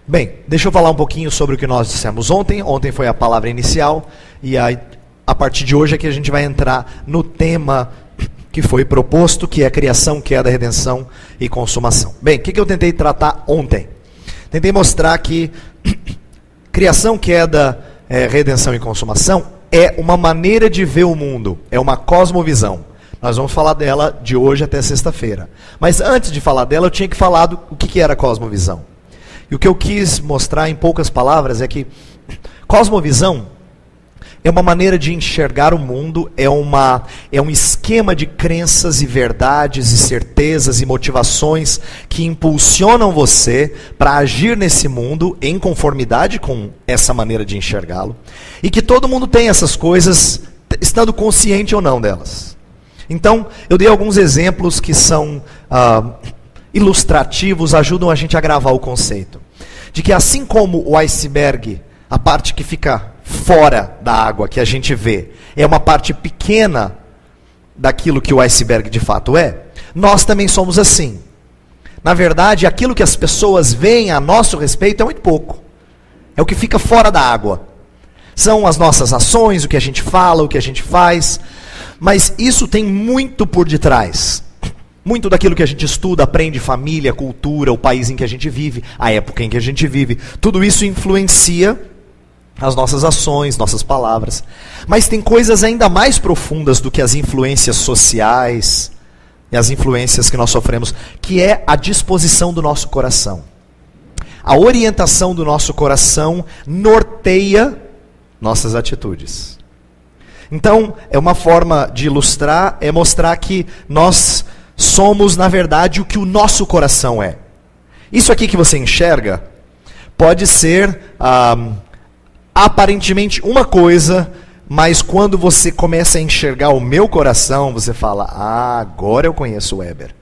Bem, deixa eu falar um pouquinho sobre o que nós dissemos ontem. Ontem foi a palavra inicial e a partir de hoje é que a gente vai entrar no tema que foi proposto, que é criação, queda, redenção e consumação. Bem, o que eu tentei tratar ontem? Tentei mostrar que criação, queda, redenção e consumação é uma maneira de ver o mundo, é uma cosmovisão. Nós vamos falar dela de hoje até sexta-feira. Mas antes de falar dela, eu tinha que falar do que era cosmovisão. E o que eu quis mostrar em poucas palavras é que cosmovisão é uma maneira de enxergar o mundo, é um esquema de crenças e verdades e certezas e motivações que impulsionam você para agir nesse mundo em conformidade com essa maneira de enxergá-lo. E que todo mundo tem essas coisas, estando consciente ou não delas. Então, eu dei alguns exemplos que são ilustrativos, ajudam a gente a gravar o conceito. De que assim como o iceberg, a parte que fica fora da água, que a gente vê, é uma parte pequena daquilo que o iceberg de fato é, nós também somos assim. Na verdade, aquilo que as pessoas veem a nosso respeito é muito pouco. É o que fica fora da água. São as nossas ações, o que a gente fala, o que a gente faz. Mas isso tem muito por detrás. Muito daquilo que a gente estuda, aprende, família, cultura, o país em que a gente vive, a época em que a gente vive. Tudo isso influencia as nossas ações, nossas palavras. Mas tem coisas ainda mais profundas do que as influências sociais e as influências que nós sofremos, que é a disposição do nosso coração. A orientação do nosso coração norteia nossas atitudes. Então, é uma forma de ilustrar, é mostrar que nós somos, na verdade, o que o nosso coração é. Isso aqui que você enxerga pode ser aparentemente uma coisa, mas quando você começa a enxergar o meu coração, você fala, agora eu conheço o Weber.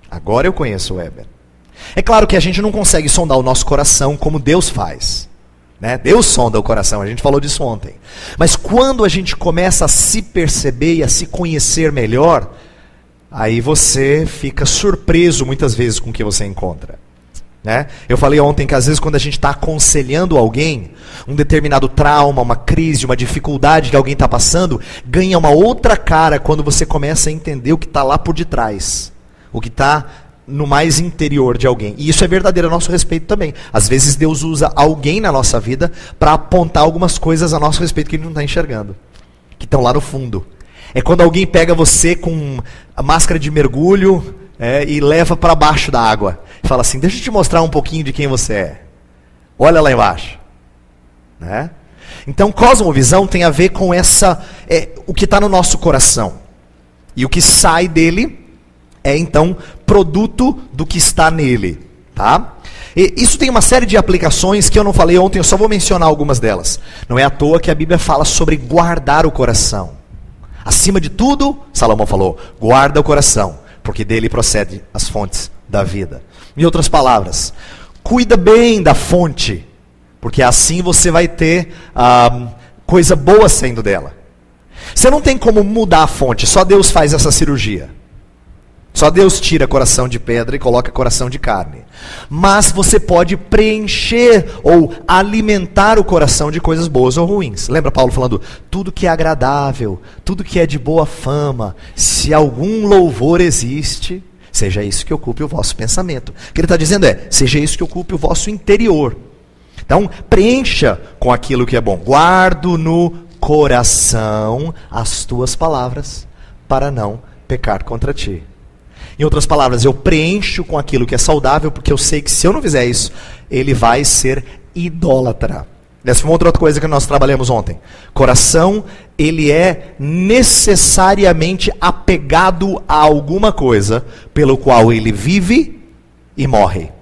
Agora eu conheço o Weber. É claro que a gente não consegue sondar o nosso coração como Deus faz. Né? Deus sonda o coração, a gente falou disso ontem. Mas quando a gente começa a se perceber e a se conhecer melhor, aí você fica surpreso muitas vezes com o que você encontra. Né? Eu falei ontem que às vezes quando a gente está aconselhando alguém, um determinado trauma, uma crise, uma dificuldade que alguém está passando, ganha uma outra cara quando você começa a entender o que está lá por detrás. O que está no mais interior de alguém. E isso é verdadeiro a nosso respeito também. Às vezes Deus usa alguém na nossa vida para apontar algumas coisas a nosso respeito que ele não está enxergando. Que estão lá no fundo. É quando alguém pega você com a máscara de mergulho e leva para baixo da água. E fala assim, deixa eu te mostrar um pouquinho de quem você é. Olha lá embaixo. Né? Então, cosmovisão tem a ver com o que está no nosso coração. E o que sai dele é, então, produto do que está nele. Tá? E isso tem uma série de aplicações que eu não falei ontem, eu só vou mencionar algumas delas. Não é à toa que a Bíblia fala sobre guardar o coração. Acima de tudo, Salomão falou, guarda o coração, porque dele procede as fontes da vida. Em outras palavras, cuida bem da fonte, porque assim você vai ter coisa boa saindo dela. Você não tem como mudar a fonte, só Deus faz essa cirurgia. Só Deus tira coração de pedra e coloca coração de carne. Mas você pode preencher ou alimentar o coração de coisas boas ou ruins. Lembra Paulo falando, tudo que é agradável, tudo que é de boa fama, se algum louvor existe, seja isso que ocupe o vosso pensamento. O que ele está dizendo seja isso que ocupe o vosso interior. Então, preencha com aquilo que é bom. Guardo no coração as tuas palavras, para não pecar contra ti. Em outras palavras, eu preencho com aquilo que é saudável, porque eu sei que se eu não fizer isso, ele vai ser idólatra. Essa foi uma outra coisa que nós trabalhamos ontem. Coração, ele é necessariamente apegado a alguma coisa, pelo qual ele vive e morre.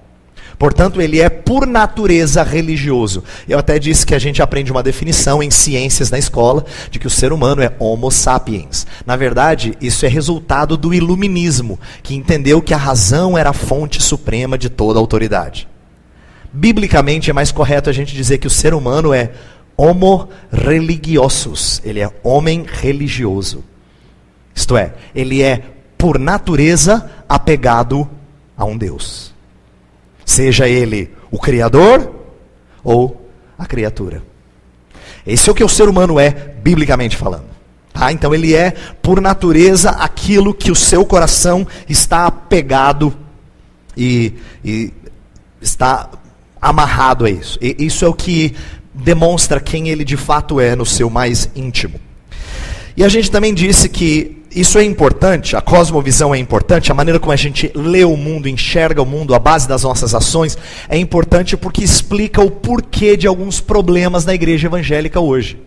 Portanto, ele é por natureza religioso. Eu até disse que a gente aprende uma definição em ciências na escola, de que o ser humano é homo sapiens. Na verdade, isso é resultado do iluminismo, que entendeu que a razão era a fonte suprema de toda a autoridade. Biblicamente é mais correto a gente dizer que o ser humano é homo religiosus. Ele é homem religioso. Isto é, ele é, por natureza, apegado a um Deus. Seja ele O Criador ou a criatura? Esse é o que o ser humano é, biblicamente falando. Tá? Então ele é, por natureza, aquilo que o seu coração está apegado e está amarrado a isso. E isso é o que demonstra quem ele de fato é no seu mais íntimo. E a gente também disse que isso é importante, a cosmovisão é importante, a maneira como a gente lê o mundo, enxerga o mundo, a base das nossas ações, é importante porque explica o porquê de alguns problemas na igreja evangélica hoje.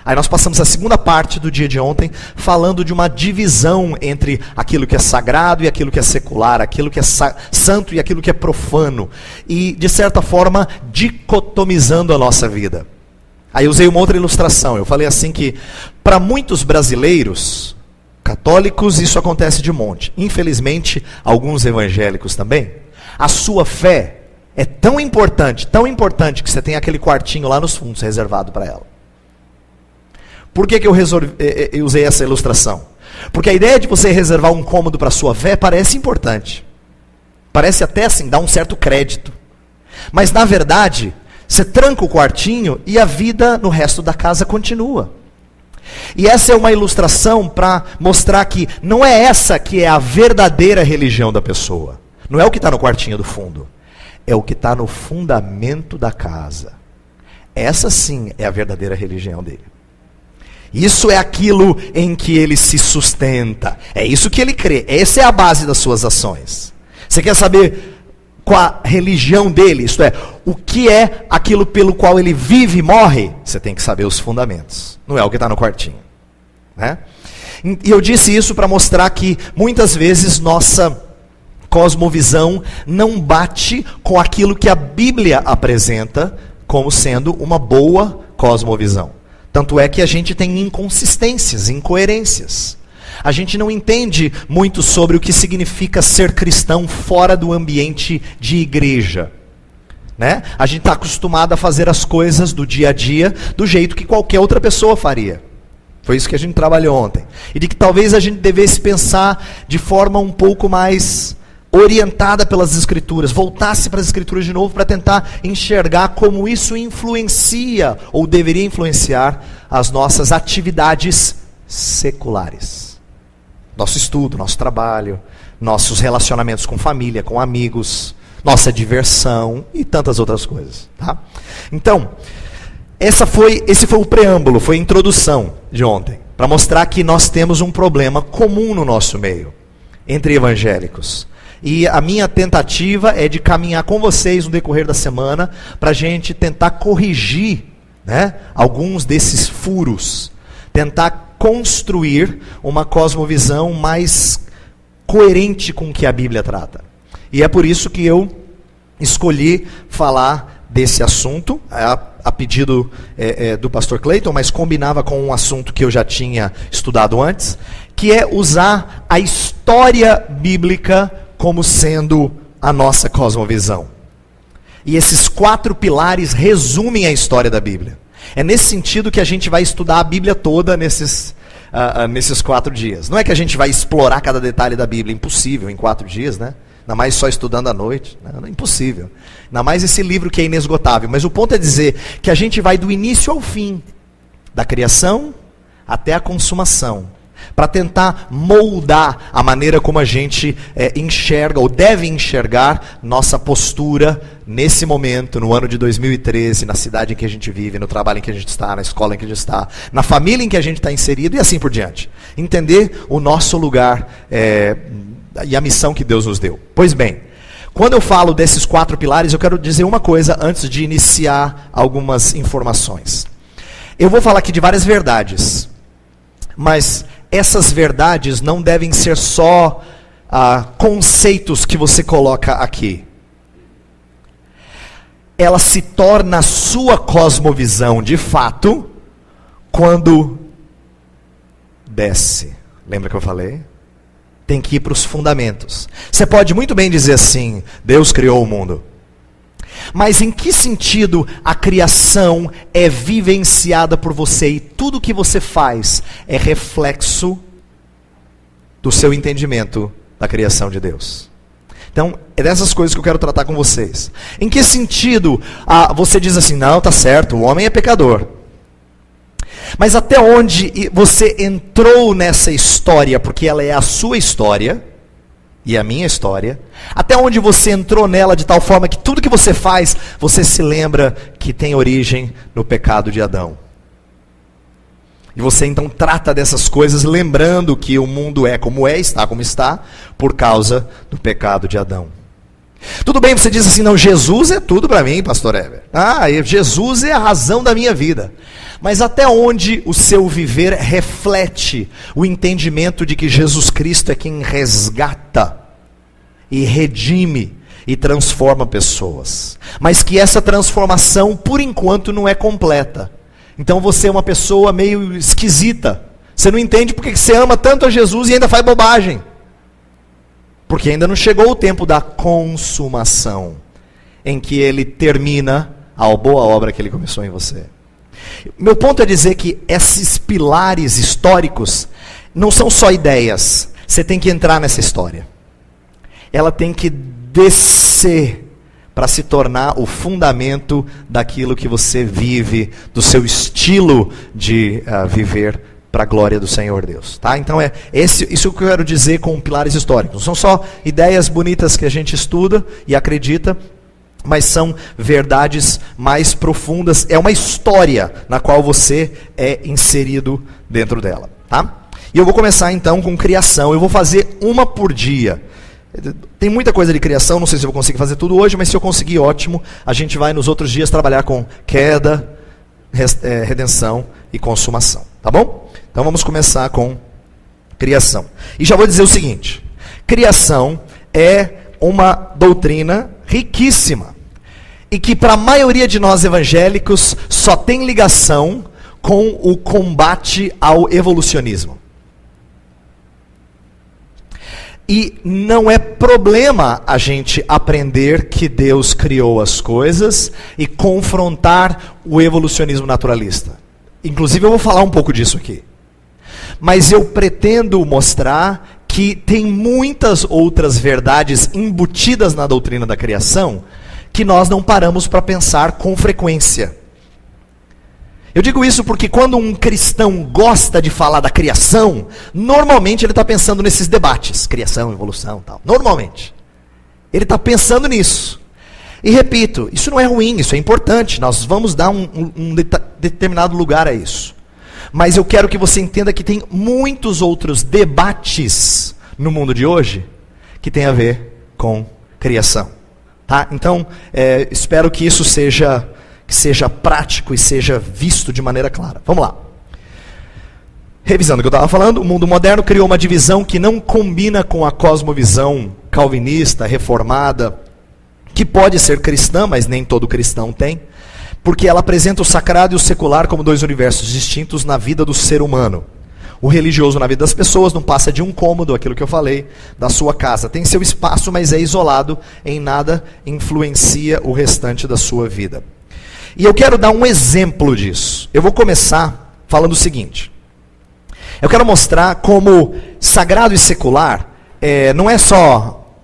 Aí nós passamos a segunda parte do dia de ontem falando de uma divisão entre aquilo que é sagrado e aquilo que é secular, aquilo que é santo e aquilo que é profano. E, de certa forma, dicotomizando a nossa vida. Aí usei uma outra ilustração. Eu falei assim que, para muitos brasileiros católicos, isso acontece de monte. Infelizmente, alguns evangélicos também. A sua fé é tão importante que você tem aquele quartinho lá nos fundos reservado para ela. Por que eu usei essa ilustração? Porque a ideia de você reservar um cômodo para a sua fé parece importante. Parece até assim, dar um certo crédito. Mas na verdade, você tranca o quartinho e a vida no resto da casa continua. E essa é uma ilustração para mostrar que não é essa que é a verdadeira religião da pessoa. Não é o que está no quartinho do fundo. É o que está no fundamento da casa. Essa sim é a verdadeira religião dele. Isso é aquilo em que ele se sustenta. É isso que ele crê. Essa é a base das suas ações. Você quer saber qual a religião dele? Isto é, o que é aquilo pelo qual ele vive e morre? Você tem que saber os fundamentos. Não é o que está no quartinho. Né? E eu disse isso para mostrar que muitas vezes nossa cosmovisão não bate com aquilo que a Bíblia apresenta como sendo uma boa cosmovisão. Tanto é que a gente tem inconsistências, incoerências. A gente não entende muito sobre o que significa ser cristão fora do ambiente de igreja. Né? A gente está acostumado a fazer as coisas do dia a dia do jeito que qualquer outra pessoa faria. Foi isso que a gente trabalhou ontem. E de que talvez a gente devesse pensar de forma um pouco mais orientada pelas Escrituras, voltasse para as Escrituras de novo para tentar enxergar como isso influencia, ou deveria influenciar, as nossas atividades seculares. Nosso estudo, nosso trabalho, nossos relacionamentos com família, com amigos, nossa diversão e tantas outras coisas. Tá? Então, esse foi o preâmbulo, foi a introdução de ontem, para mostrar que nós temos um problema comum no nosso meio, entre evangélicos. E a minha tentativa é de caminhar com vocês no decorrer da semana para a gente tentar corrigir, né, alguns desses furos. Tentar construir uma cosmovisão mais coerente com o que a Bíblia trata. E é por isso que eu escolhi falar desse assunto, a pedido do pastor Clayton, mas combinava com um assunto que eu já tinha estudado antes, que é usar a história bíblica como sendo a nossa cosmovisão. E esses 4 pilares resumem a história da Bíblia. É nesse sentido que a gente vai estudar a Bíblia toda nesses 4 dias. Não é que a gente vai explorar cada detalhe da Bíblia, impossível em 4 dias, né? Ainda mais só estudando à noite, não, impossível. Ainda mais esse livro que é inesgotável. Mas o ponto é dizer que a gente vai do início ao fim, da criação até a consumação, para tentar moldar a maneira como a gente enxerga, ou deve enxergar, nossa postura nesse momento, no ano de 2013, na cidade em que a gente vive, no trabalho em que a gente está, na escola em que a gente está, na família em que a gente está inserido e assim por diante. Entender o nosso lugar e a missão que Deus nos deu. Pois bem, quando eu falo desses 4 pilares, eu quero dizer uma coisa antes de iniciar algumas informações. Eu vou falar aqui de várias verdades, mas essas verdades não devem ser só conceitos que você coloca aqui. Ela se torna a sua cosmovisão de fato quando desce. Lembra que eu falei? Tem que ir para os fundamentos. Você pode muito bem dizer assim, Deus criou o mundo. Mas em que sentido a criação é vivenciada por você e tudo o que você faz é reflexo do seu entendimento da criação de Deus? Então, é dessas coisas que eu quero tratar com vocês. Em que sentido você diz assim, não, tá certo, o homem é pecador. Mas até onde você entrou nessa história, porque ela é a sua história, e a minha história, até onde você entrou nela de tal forma que tudo que você faz, você se lembra que tem origem no pecado de Adão. E você então trata dessas coisas lembrando que o mundo é como é, está como está, por causa do pecado de Adão. Tudo bem, você diz assim, não, Jesus é tudo para mim, pastor Heber. Jesus é a razão da minha vida. Mas até onde o seu viver reflete o entendimento de que Jesus Cristo é quem resgata e redime e transforma pessoas. Mas que essa transformação, por enquanto, não é completa. Então você é uma pessoa meio esquisita. Você não entende porque você ama tanto a Jesus e ainda faz bobagem. Porque ainda não chegou o tempo da consumação, em que ele termina a boa obra que ele começou em você. Meu ponto é dizer que esses pilares históricos não são só ideias. Você tem que entrar nessa história. Ela tem que descer para se tornar o fundamento daquilo que você vive, do seu estilo de viver para a glória do Senhor Deus. Tá? Então isso que eu quero dizer com pilares históricos. Não são só ideias bonitas que a gente estuda e acredita, mas são verdades mais profundas. É uma história na qual você é inserido dentro dela. Tá? E eu vou começar então com criação. Eu vou fazer uma por dia. Tem muita coisa de criação, não sei se eu vou conseguir fazer tudo hoje, mas se eu conseguir, ótimo. A gente vai nos outros dias trabalhar com queda, redenção e consumação. Tá bom? Então vamos começar com criação. E já vou dizer o seguinte. Criação é uma doutrina riquíssima. E que para a maioria de nós evangélicos só tem ligação com o combate ao evolucionismo. E não é problema a gente aprender que Deus criou as coisas e confrontar o evolucionismo naturalista. Inclusive eu vou falar um pouco disso aqui. Mas eu pretendo mostrar que tem muitas outras verdades embutidas na doutrina da criação que nós não paramos para pensar com frequência. Eu digo isso porque quando um cristão gosta de falar da criação, normalmente ele está pensando nesses debates, criação, evolução, tal. Normalmente. Ele está pensando nisso. E repito, isso não é ruim, isso é importante, nós vamos dar um determinado lugar a isso. Mas eu quero que você entenda que tem muitos outros debates no mundo de hoje que tem a ver com criação. Tá? Então, espero que isso seja prático e seja visto de maneira clara. Vamos lá. Revisando o que eu estava falando, o mundo moderno criou uma divisão que não combina com a cosmovisão calvinista, reformada, que pode ser cristã, mas nem todo cristão tem, porque ela apresenta o sagrado e o secular como dois universos distintos na vida do ser humano. O religioso na vida das pessoas não passa de um cômodo, aquilo que eu falei, da sua casa. Tem seu espaço, mas é isolado, em nada influencia o restante da sua vida. E eu quero dar um exemplo disso. Eu vou começar falando o seguinte. Eu quero mostrar como sagrado e secular não é só...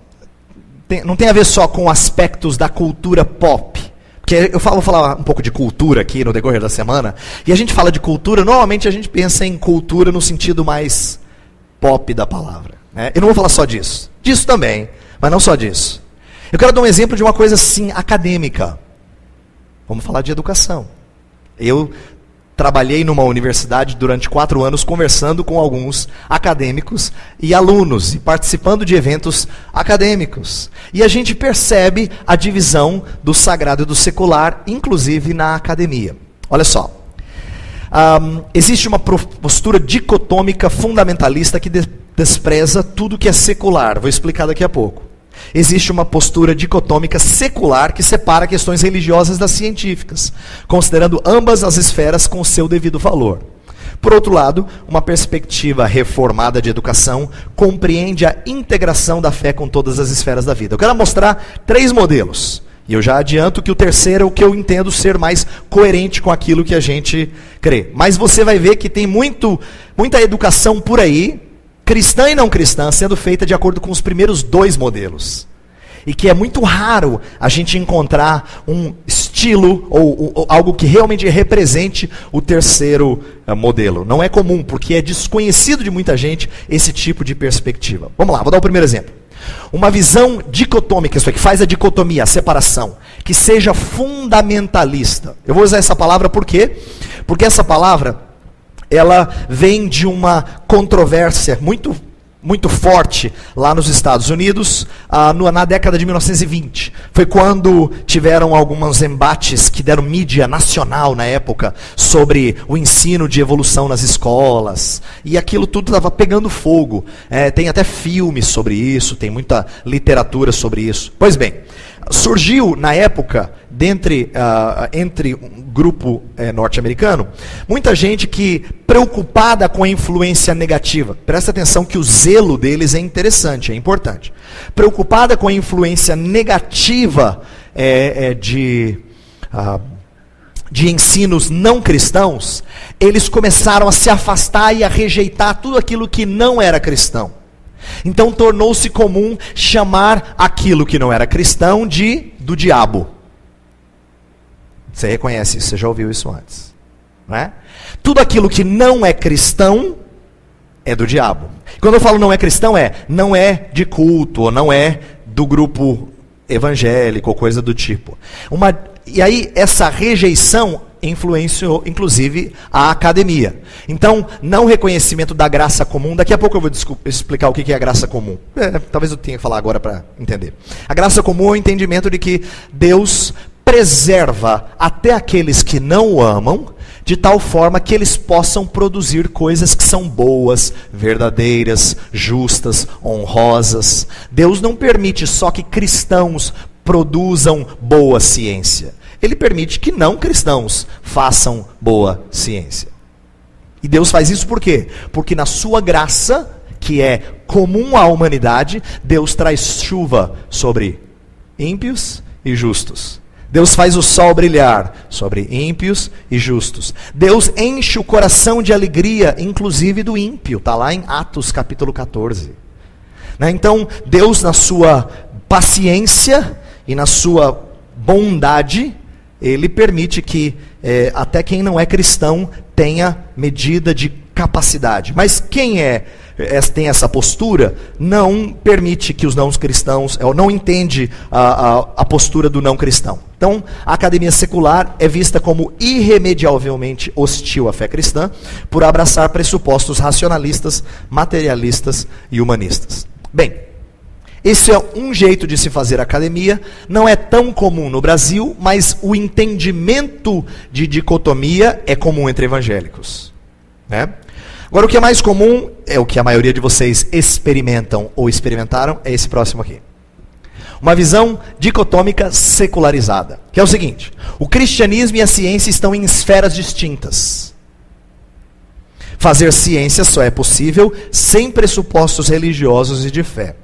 não tem a ver só com aspectos da cultura pop. Porque eu vou falar um pouco de cultura aqui no decorrer da semana. E a gente fala de cultura, normalmente a gente pensa em cultura no sentido mais pop da palavra. Né? Eu não vou falar só disso. Disso também, mas não só disso. Eu quero dar um exemplo de uma coisa assim, acadêmica. Vamos falar de educação. Eu trabalhei numa universidade durante 4 anos conversando com alguns acadêmicos e alunos e participando de eventos acadêmicos. E a gente percebe a divisão do sagrado e do secular, inclusive na academia. Olha só. Existe uma postura dicotômica fundamentalista que despreza tudo que é secular. Vou explicar daqui a pouco. Existe uma postura dicotômica secular que separa questões religiosas das científicas, considerando ambas as esferas com o seu devido valor. Por outro lado, uma perspectiva reformada de educação compreende a integração da fé com todas as esferas da vida. Eu quero mostrar 3 modelos. E eu já adianto que o terceiro é o que eu entendo ser mais coerente com aquilo que a gente crê. Mas você vai ver que tem muita educação por aí, cristã e não cristã, sendo feita de acordo com os primeiros 2 modelos. e que é muito raro a gente encontrar um estilo ou algo que realmente represente o terceiro modelo. Não é comum, porque é desconhecido de muita gente esse tipo de perspectiva. Vamos lá, vou dar o primeiro exemplo. Uma visão dicotômica, isso é, que faz a dicotomia, a separação, que seja fundamentalista. Eu vou usar essa palavra por quê? Porque essa palavra, ela vem de uma controvérsia muito forte lá nos Estados Unidos, na década de 1920. Foi quando tiveram alguns embates que deram mídia nacional na época sobre o ensino de evolução nas escolas. E aquilo tudo estava pegando fogo. Tem até filmes sobre isso, tem muita literatura sobre isso. Pois bem, surgiu na época, entre um grupo norte-americano, muita gente que preocupada com a influência negativa. Presta atenção que o zelo deles é interessante, é importante. Preocupada com a influência negativa de ensinos não cristãos, eles começaram a se afastar e a rejeitar tudo aquilo que não era cristão. Então tornou-se comum chamar aquilo que não era cristão do diabo. Você reconhece isso, você já ouviu isso antes, não é? Tudo aquilo que não é cristão é do diabo. Quando eu falo não é cristão, não é de culto, ou não é do grupo evangélico, ou coisa do tipo. E aí essa rejeição influenciou, inclusive, a academia. Então, não reconhecimento da graça comum. Daqui a pouco eu vou explicar o que é a graça comum. Talvez eu tenha que falar agora para entender. A graça comum é o entendimento de que Deus preserva até aqueles que não o amam, de tal forma que eles possam produzir coisas que são boas, verdadeiras, justas, honrosas. Deus não permite só que cristãos produzam boa ciência. Ele permite que não cristãos façam boa ciência. E Deus faz isso por quê? Porque na sua graça, que é comum à humanidade, Deus traz chuva sobre ímpios e justos. Deus faz o sol brilhar sobre ímpios e justos. Deus enche o coração de alegria, inclusive do ímpio. Está lá em Atos capítulo 14. Então, Deus, na sua paciência e na sua bondade, Ele permite que até quem não é cristão tenha medida de capacidade. Mas quem tem essa postura, não permite que os não cristãos, ou não entende a postura do não cristão. Então, a academia secular é vista como irremediavelmente hostil à fé cristã, por abraçar pressupostos racionalistas, materialistas e humanistas. Bem, esse é um jeito de se fazer academia, não é tão comum no Brasil, mas o entendimento de dicotomia é comum entre evangélicos, né? Agora, o que é mais comum, é o que a maioria de vocês experimentam ou experimentaram, é esse próximo aqui. Uma visão dicotômica secularizada, que é o seguinte: o cristianismo e a ciência estão em esferas distintas. Fazer ciência só é possível sem pressupostos religiosos e de fé.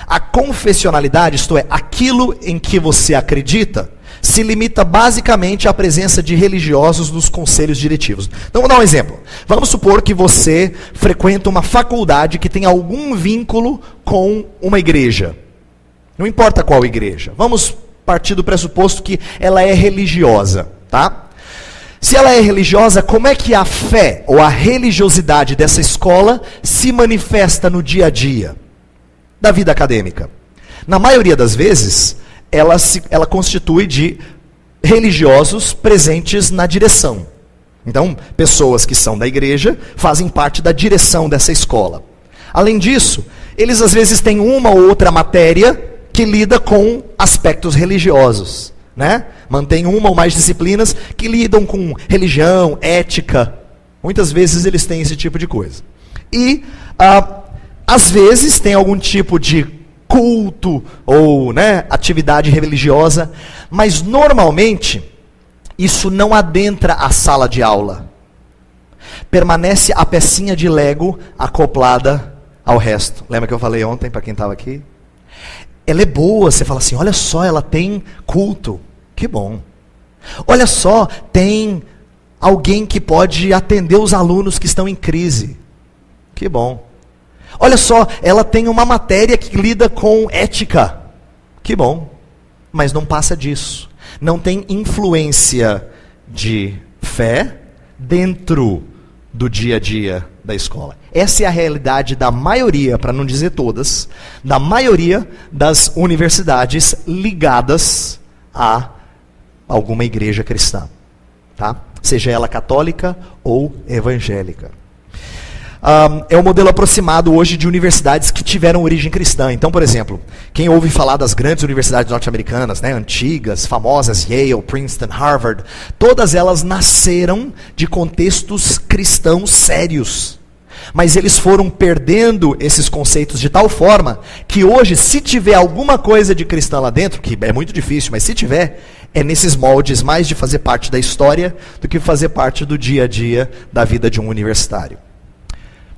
A confessionalidade, isto é, aquilo em que você acredita, se limita basicamente à presença de religiosos nos conselhos diretivos. Então, vou dar um exemplo. Vamos supor que você frequenta uma faculdade que tem algum vínculo com uma igreja. Não importa qual igreja. Vamos partir do pressuposto que ela é religiosa, tá? Se ela é religiosa, como é que a fé ou a religiosidade dessa escola se manifesta no dia a dia da vida acadêmica? Na maioria das vezes, ela constitui de religiosos presentes na direção. Então, pessoas que são da igreja fazem parte da direção dessa escola. Além disso, eles às vezes têm uma ou outra matéria que lida com aspectos religiosos, né? Mantém uma ou mais disciplinas que lidam com religião, ética. Muitas vezes eles têm esse tipo de coisa. E, às vezes, tem algum tipo de culto ou atividade religiosa, mas normalmente isso não adentra a sala de aula. Permanece a pecinha de Lego acoplada ao resto. Lembra que eu falei ontem para quem estava aqui? Ela é boa, você fala assim, olha só, ela tem culto. Que bom. Olha só, tem alguém que pode atender os alunos que estão em crise. Que bom. Olha só, ela tem uma matéria que lida com ética. Que bom, mas não passa disso. Não tem influência de fé dentro do dia a dia da escola. Essa é a realidade da maioria, para não dizer todas, da maioria das universidades ligadas a alguma igreja cristã, tá? Seja ela católica ou evangélica. É o modelo aproximado hoje de universidades que tiveram origem cristã. Então, por exemplo, quem ouve falar das grandes universidades norte-americanas, né, antigas, famosas, Yale, Princeton, Harvard, todas elas nasceram de contextos cristãos sérios. Mas eles foram perdendo esses conceitos de tal forma que hoje, se tiver alguma coisa de cristã lá dentro, que é muito difícil, mas se tiver, é nesses moldes mais de fazer parte da história do que fazer parte do dia a dia da vida de um universitário.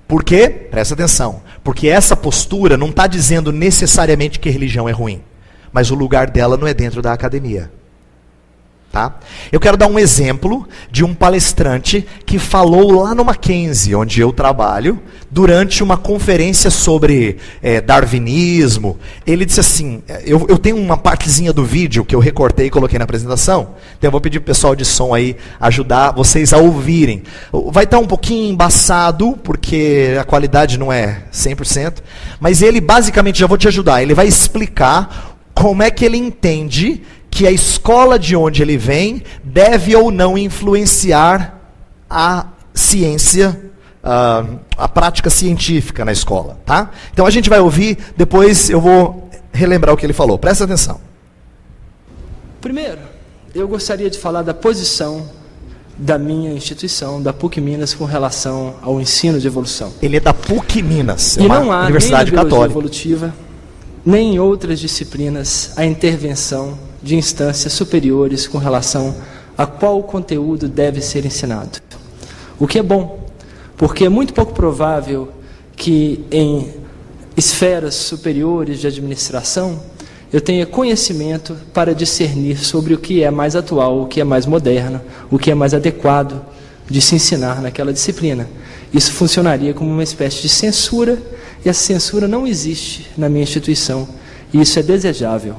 Por quê? Presta atenção. Porque essa postura não está dizendo necessariamente que religião é ruim. Mas o lugar dela não é dentro da academia. Tá? Eu quero dar um exemplo de um palestrante que falou lá no Mackenzie, onde eu trabalho, durante uma conferência sobre darwinismo. Ele disse assim, eu tenho uma partezinha do vídeo que eu recortei e coloquei na apresentação, então eu vou pedir para o pessoal de som aí ajudar vocês a ouvirem. Vai estar um pouquinho embaçado, porque a qualidade não é 100%, mas ele basicamente, já vou te ajudar, ele vai explicar como é que ele entende que a escola de onde ele vem deve ou não influenciar a ciência, a prática científica na escola, tá? Então a gente vai ouvir, depois eu vou relembrar o que ele falou. Presta atenção. Primeiro, eu gostaria de falar da posição da minha instituição, da PUC Minas, com relação ao ensino de evolução. Ele é da PUC Minas, é uma universidade católica. Nem na biologia evolutiva, nem em outras disciplinas, a intervenção de instâncias superiores com relação a qual conteúdo deve ser ensinado. O que é bom, porque é muito pouco provável que em esferas superiores de administração eu tenha conhecimento para discernir sobre o que é mais atual, o que é mais moderno, o que é mais adequado de se ensinar naquela disciplina. Isso funcionaria como uma espécie de censura, e essa censura não existe na minha instituição, e isso é desejável.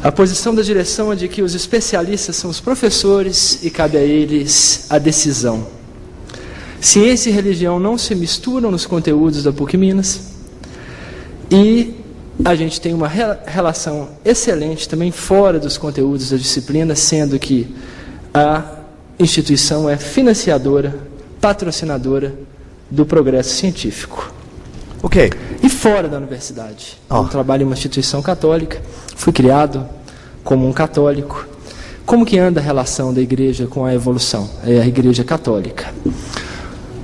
A posição da direção é de que os especialistas são os professores e cabe a eles a decisão. Ciência e religião não se misturam nos conteúdos da PUC Minas e a gente tem uma relação excelente também fora dos conteúdos da disciplina, sendo que a instituição é financiadora, patrocinadora do progresso científico. Ok. E fora da universidade. Eu trabalho em uma instituição católica, fui criado como um católico. Como que anda a relação da igreja com a evolução? É a igreja católica.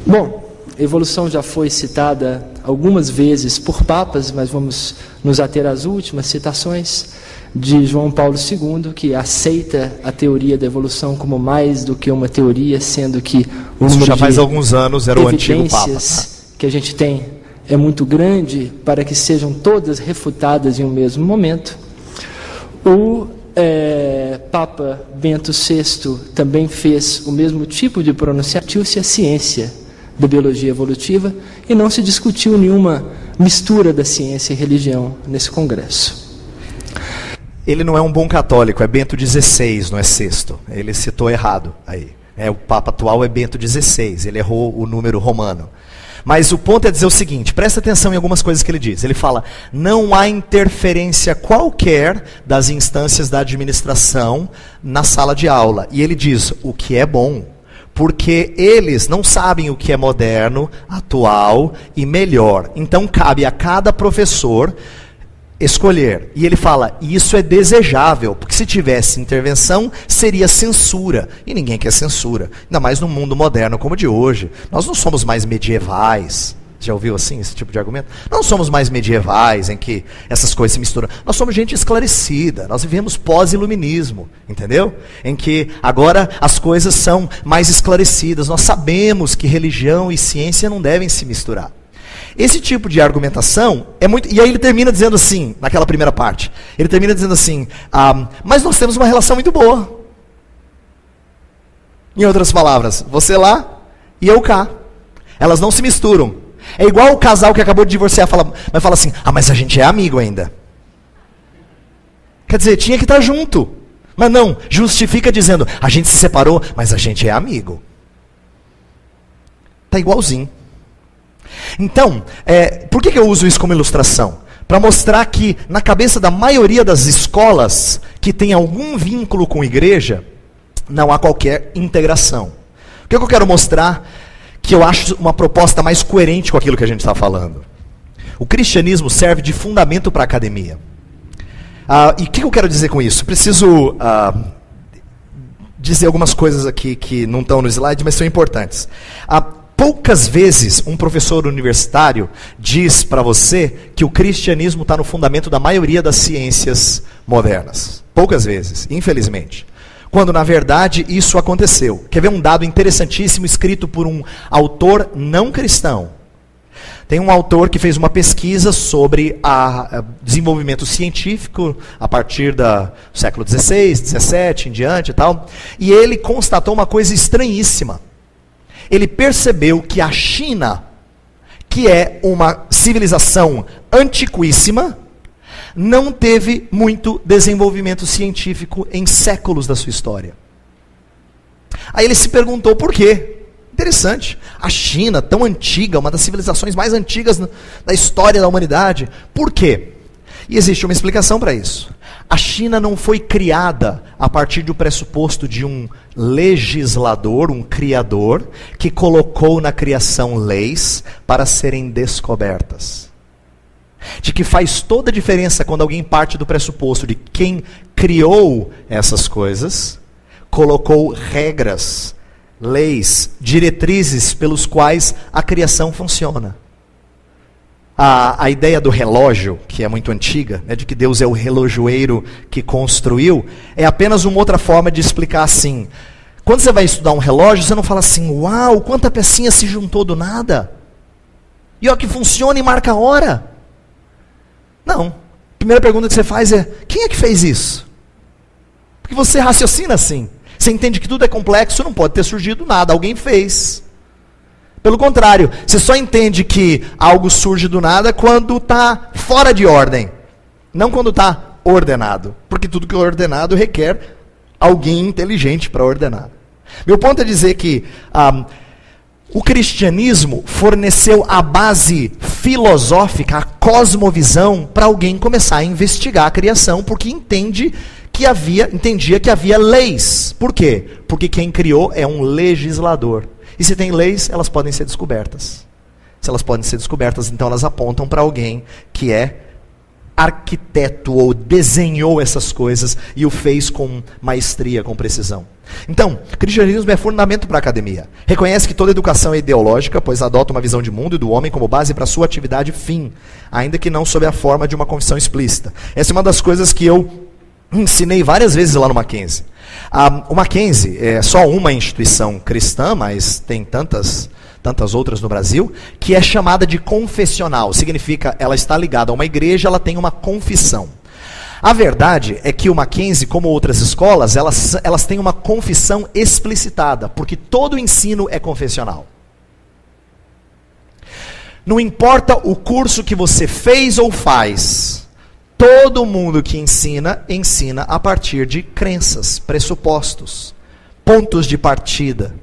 Bom, a evolução já foi citada algumas vezes por papas, mas vamos nos ater às últimas citações de João Paulo II, que aceita a teoria da evolução como mais do que uma teoria, sendo que o Isso número já faz de alguns anos, era o antigo papa. Que a gente tem é muito grande para que sejam todas refutadas em um mesmo momento. O Papa Bento VI também fez o mesmo tipo de pronunciamento, se a ciência da biologia evolutiva, e não se discutiu nenhuma mistura da ciência e religião nesse congresso. Ele não é um bom católico, é Bento XVI, não é sexto. Ele citou errado aí. O Papa atual é Bento XVI, ele errou o número romano. Mas o ponto é dizer o seguinte, presta atenção em algumas coisas que ele diz. Ele fala, não há interferência qualquer das instâncias da administração na sala de aula. E ele diz, o que é bom, porque eles não sabem o que é moderno, atual e melhor. Então cabe a cada professor escolher. E ele fala, isso é desejável, porque se tivesse intervenção, seria censura. E ninguém quer censura, ainda mais no mundo moderno como o de hoje. Nós não somos mais medievais. Já ouviu assim, esse tipo de argumento? Não somos mais medievais, em que essas coisas se misturam. Nós somos gente esclarecida, nós vivemos pós-iluminismo, entendeu? Em que agora as coisas são mais esclarecidas, nós sabemos que religião e ciência não devem se misturar. Esse tipo de argumentação é muito... E aí ele termina dizendo assim, naquela primeira parte, ele termina dizendo assim, mas nós temos uma relação muito boa. Em outras palavras, você lá e eu cá. Elas não se misturam. É igual o casal que acabou de divorciar, mas fala assim, mas a gente é amigo ainda. Quer dizer, tinha que estar junto. Mas não, justifica dizendo, a gente se separou, mas a gente é amigo. Está igualzinho. Então, por que eu uso isso como ilustração? Para mostrar que na cabeça da maioria das escolas que tem algum vínculo com igreja, não há qualquer integração. O que eu quero mostrar, que eu acho uma proposta mais coerente com aquilo que a gente está falando. O cristianismo serve de fundamento para a academia. E o que eu quero dizer com isso? Preciso dizer algumas coisas aqui que não estão no slide, mas são importantes. Poucas vezes um professor universitário diz para você que o cristianismo está no fundamento da maioria das ciências modernas. Poucas vezes, infelizmente. Quando na verdade isso aconteceu. Quer ver um dado interessantíssimo escrito por um autor não cristão? Tem um autor que fez uma pesquisa sobre desenvolvimento científico a partir do século XVI, XVII em diante e tal. E ele constatou uma coisa estranhíssima. Ele percebeu que a China, que é uma civilização antiquíssima, não teve muito desenvolvimento científico em séculos da sua história. Aí ele se perguntou por quê. Interessante. A China, tão antiga, uma das civilizações mais antigas da história da humanidade. Por quê? E existe uma explicação para isso. A China não foi criada a partir do pressuposto de um legislador, um criador, que colocou na criação leis para serem descobertas. De que faz toda a diferença quando alguém parte do pressuposto de quem criou essas coisas, colocou regras, leis, diretrizes pelos quais a criação funciona. A ideia do relógio, que é muito antiga, de que Deus é o relojoeiro que construiu, é apenas uma outra forma de explicar assim. Quando você vai estudar um relógio, você não fala assim, uau, quanta pecinha se juntou do nada. E ó, que funciona e marca a hora. Não. A primeira pergunta que você faz é, quem é que fez isso? Porque você raciocina assim. Você entende que tudo é complexo, não pode ter surgido nada, alguém fez. Pelo contrário, você só entende que algo surge do nada quando está fora de ordem, não quando está ordenado. Porque tudo que é ordenado requer alguém inteligente para ordenar. Meu ponto é dizer que o cristianismo forneceu a base filosófica, a cosmovisão, para alguém começar a investigar a criação, porque entendia que havia leis. Por quê? Porque quem criou é um legislador. E se tem leis, elas podem ser descobertas. Se elas podem ser descobertas, então elas apontam para alguém que é arquiteto ou desenhou essas coisas e o fez com maestria, com precisão. Então, o cristianismo é fundamento para a academia. Reconhece que toda educação é ideológica, pois adota uma visão de mundo e do homem como base para sua atividade fim, ainda que não sob a forma de uma confissão explícita. Essa é uma das coisas que eu ensinei várias vezes lá no Mackenzie. O Mackenzie é só uma instituição cristã, mas tem tantas outras no Brasil, que é chamada de confessional. Significa, ela está ligada a uma igreja, ela tem uma confissão. A verdade é que o Mackenzie, como outras escolas, elas têm uma confissão explicitada, porque todo o ensino é confessional. Não importa o curso que você fez ou faz, todo mundo que ensina a partir de crenças, pressupostos, pontos de partida,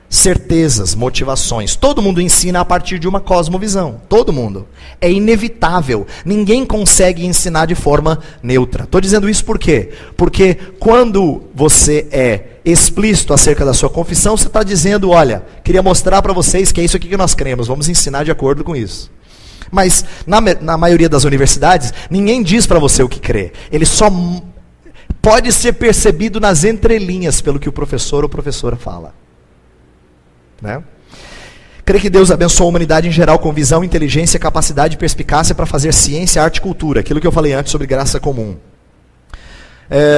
certezas, motivações. Todo mundo ensina a partir de uma cosmovisão. Todo mundo. É inevitável. Ninguém consegue ensinar de forma neutra. Estou dizendo isso por quê? Porque quando você é explícito acerca da sua confissão, você está dizendo, olha, queria mostrar para vocês que é isso aqui que nós cremos. Vamos ensinar de acordo com isso. Mas, na maioria das universidades, ninguém diz para você o que crer. Ele só pode ser percebido nas entrelinhas pelo que o professor ou professora fala. Né? Creio que Deus abençoou a humanidade em geral com visão, inteligência, capacidade e perspicácia para fazer ciência, arte e cultura. Aquilo que eu falei antes sobre graça comum.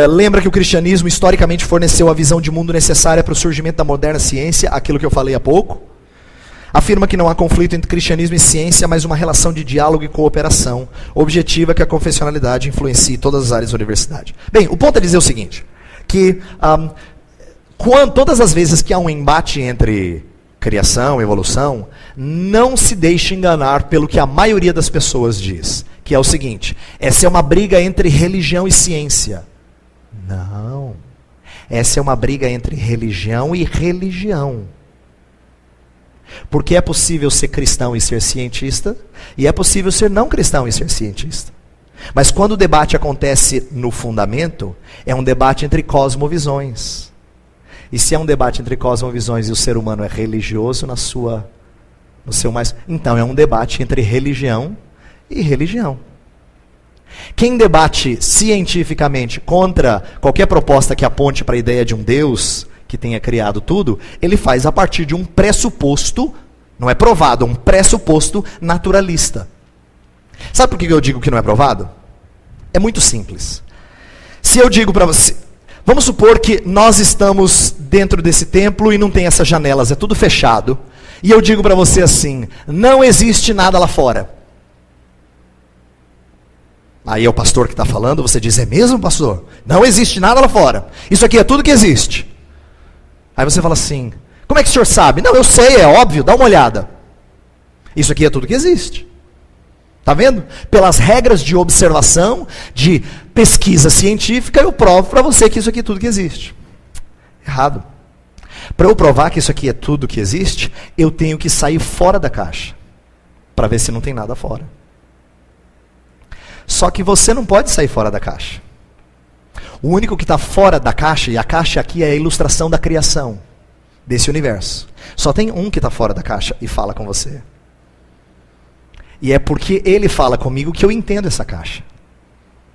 Lembra que o cristianismo historicamente forneceu a visão de mundo necessária para o surgimento da moderna ciência, aquilo que eu falei há pouco. Afirma que não há conflito entre cristianismo e ciência, mas uma relação de diálogo e cooperação. Objetiva que a confessionalidade influencie todas as áreas da universidade. Bem, o ponto é dizer o seguinte, que todas as vezes que há um embate entre criação e evolução, não se deixe enganar pelo que a maioria das pessoas diz. que é o seguinte: essa é uma briga entre religião e ciência. Não. Essa é uma briga entre religião e religião. Porque é possível ser cristão e ser cientista, e é possível ser não cristão e ser cientista. Mas quando o debate acontece no fundamento, é um debate entre cosmovisões. E se é um debate entre cosmovisões e o ser humano é religioso no seu mais... Então é um debate entre religião e religião. Quem debate cientificamente contra qualquer proposta que aponte para a ideia de um Deus que tenha criado tudo, ele faz a partir de um pressuposto, não é provado, é um pressuposto naturalista. Sabe por que eu digo que não é provado? É muito simples. Se eu digo para você, vamos supor que nós estamos dentro desse templo e não tem essas janelas, é tudo fechado, e eu digo para você assim: não existe nada lá fora. Aí é o pastor que está falando, você diz: é mesmo, pastor? Não existe nada lá fora. Isso aqui é tudo que existe. Aí você fala assim: como é que o senhor sabe? Não, eu sei, é óbvio, dá uma olhada. Isso aqui é tudo que existe. Está vendo? Pelas regras de observação, de pesquisa científica, eu provo para você que isso aqui é tudo que existe. Errado. Para eu provar que isso aqui é tudo que existe, eu tenho que sair fora da caixa, para ver se não tem nada fora. Só que você não pode sair fora da caixa. O único que está fora da caixa, e a caixa aqui é a ilustração da criação desse universo. Só tem um que está fora da caixa e fala com você. E é porque ele fala comigo que eu entendo essa caixa.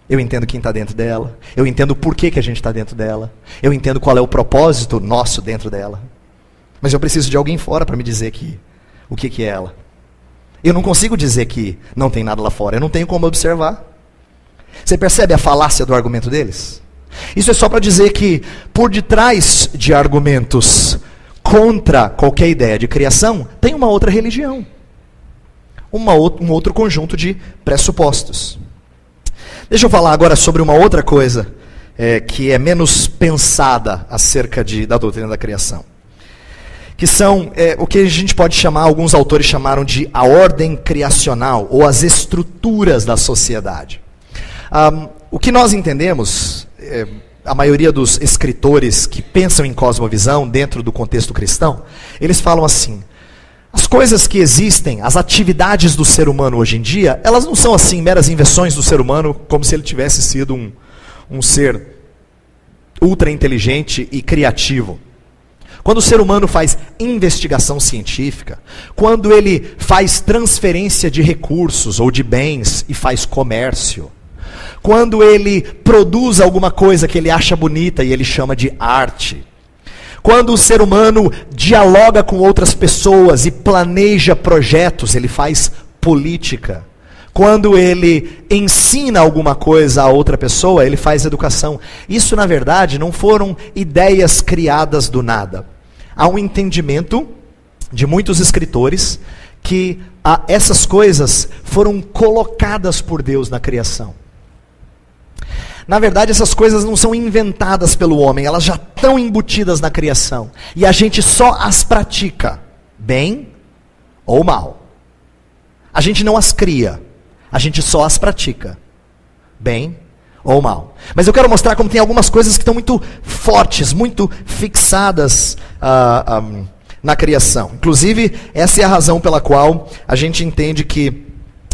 Eu entendo quem está dentro dela. Eu entendo por que a gente está dentro dela. Eu entendo qual é o propósito nosso dentro dela. Mas eu preciso de alguém fora para me dizer o que é ela. Eu não consigo dizer que não tem nada lá fora. Eu não tenho como observar. Você percebe a falácia do argumento deles? Isso é só para dizer que por detrás de argumentos contra qualquer ideia de criação, tem uma outra religião. Um outro conjunto de pressupostos. Deixa eu falar agora sobre uma outra coisa que é menos pensada acerca da doutrina da criação. Que são o que a gente pode chamar, alguns autores chamaram de a ordem criacional, ou as estruturas da sociedade. O que nós entendemos, a maioria dos escritores que pensam em cosmovisão dentro do contexto cristão, eles falam assim: as coisas que existem, as atividades do ser humano hoje em dia, elas não são assim meras invenções do ser humano, como se ele tivesse sido um ser ultra inteligente e criativo. Quando o ser humano faz investigação científica, quando ele faz transferência de recursos ou de bens e faz comércio, quando ele produz alguma coisa que ele acha bonita e ele chama de arte, quando o ser humano dialoga com outras pessoas e planeja projetos, ele faz política. Quando ele ensina alguma coisa a outra pessoa, ele faz educação. Isso, na verdade, não foram ideias criadas do nada. Há um entendimento de muitos escritores que essas coisas foram colocadas por Deus na criação. Na verdade, essas coisas não são inventadas pelo homem, elas já estão embutidas na criação. E a gente só as pratica, bem ou mal. A gente não as cria, a gente só as pratica, bem ou mal. Mas eu quero mostrar como tem algumas coisas que estão muito fortes, muito fixadas na criação. Inclusive, essa é a razão pela qual a gente entende que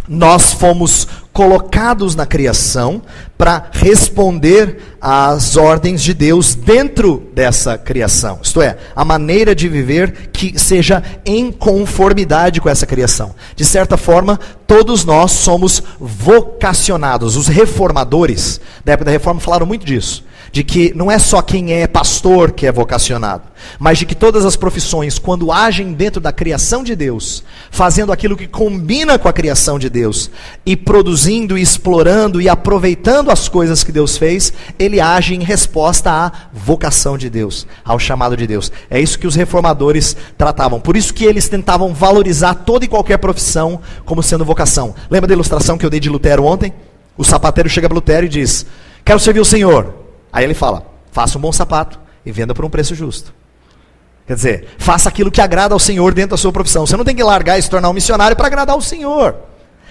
nós fomos colocados na criação para responder às ordens de Deus dentro dessa criação. Isto é, a maneira de viver que seja em conformidade com essa criação. De certa forma, todos nós somos vocacionados. Os reformadores da época da Reforma falaram muito disso. De que não é só quem é pastor que é vocacionado, mas de que todas as profissões, quando agem dentro da criação de Deus, fazendo aquilo que combina com a criação de Deus, e produzindo, e explorando, e aproveitando as coisas que Deus fez, ele age em resposta à vocação de Deus, ao chamado de Deus. É isso que os reformadores tratavam. Por isso que eles tentavam valorizar toda e qualquer profissão como sendo vocação. Lembra da ilustração que eu dei de Lutero ontem? O sapateiro chega para Lutero e diz: quero servir o Senhor. Aí ele fala: faça um bom sapato e venda por um preço justo. Quer dizer, faça aquilo que agrada ao Senhor dentro da sua profissão. Você não tem que largar e se tornar um missionário para agradar ao Senhor.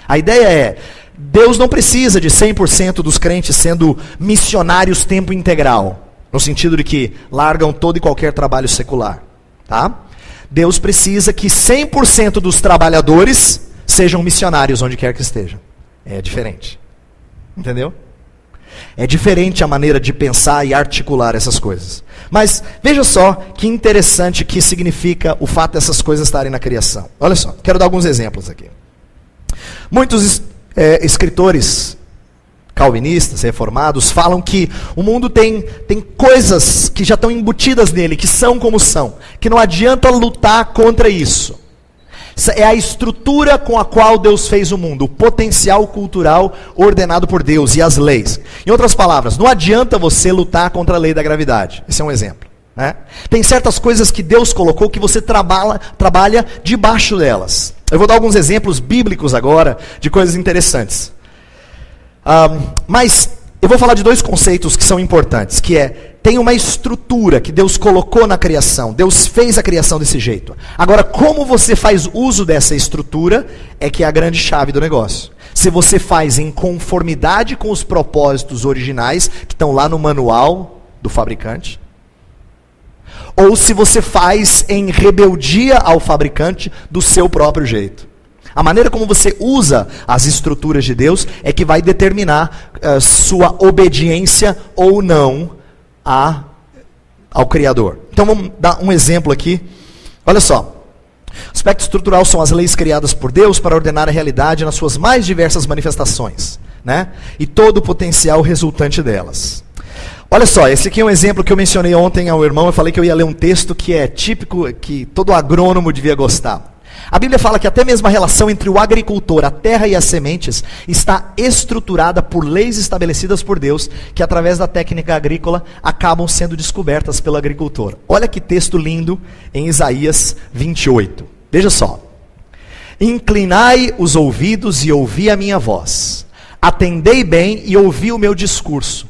A ideia é, Deus não precisa de 100% dos crentes sendo missionários tempo integral, no sentido de que largam todo e qualquer trabalho secular, tá? Deus precisa que 100% dos trabalhadores sejam missionários onde quer que estejam. É diferente. Entendeu? É diferente a maneira de pensar e articular essas coisas. Mas veja só que interessante que significa o fato dessas coisas estarem na criação. Olha só, quero dar alguns exemplos aqui. Muitos escritores calvinistas, reformados, falam que o mundo tem coisas que já estão embutidas nele, que são como são, que não adianta lutar contra isso. É a estrutura com a qual Deus fez o mundo, o potencial cultural ordenado por Deus e as leis. Em outras palavras, não adianta você lutar contra a lei da gravidade. Esse é um exemplo, né? Tem certas coisas que Deus colocou que você trabalha debaixo delas. Eu vou dar alguns exemplos bíblicos agora de coisas interessantes. Mas eu vou falar de dois conceitos que são importantes, que tem uma estrutura que Deus colocou na criação, Deus fez a criação desse jeito. Agora, como você faz uso dessa estrutura, é que é a grande chave do negócio. Se você faz em conformidade com os propósitos originais, que estão lá no manual do fabricante, ou se você faz em rebeldia ao fabricante do seu próprio jeito. A maneira como você usa as estruturas de Deus é que vai determinar sua obediência ou não ao Criador. Então vamos dar um exemplo aqui. Olha só. O aspecto estrutural são as leis criadas por Deus para ordenar a realidade nas suas mais diversas manifestações, né? E todo o potencial resultante delas. Olha só, esse aqui é um exemplo que eu mencionei ontem ao irmão. Eu falei que eu ia ler um texto que é típico, que todo agrônomo devia gostar. A Bíblia fala que até mesmo a relação entre o agricultor, a terra e as sementes está estruturada por leis estabelecidas por Deus, que através da técnica agrícola acabam sendo descobertas pelo agricultor. Olha que texto lindo em Isaías 28. Veja só. Inclinai os ouvidos e ouvi a minha voz. Atendei bem e ouvi o meu discurso.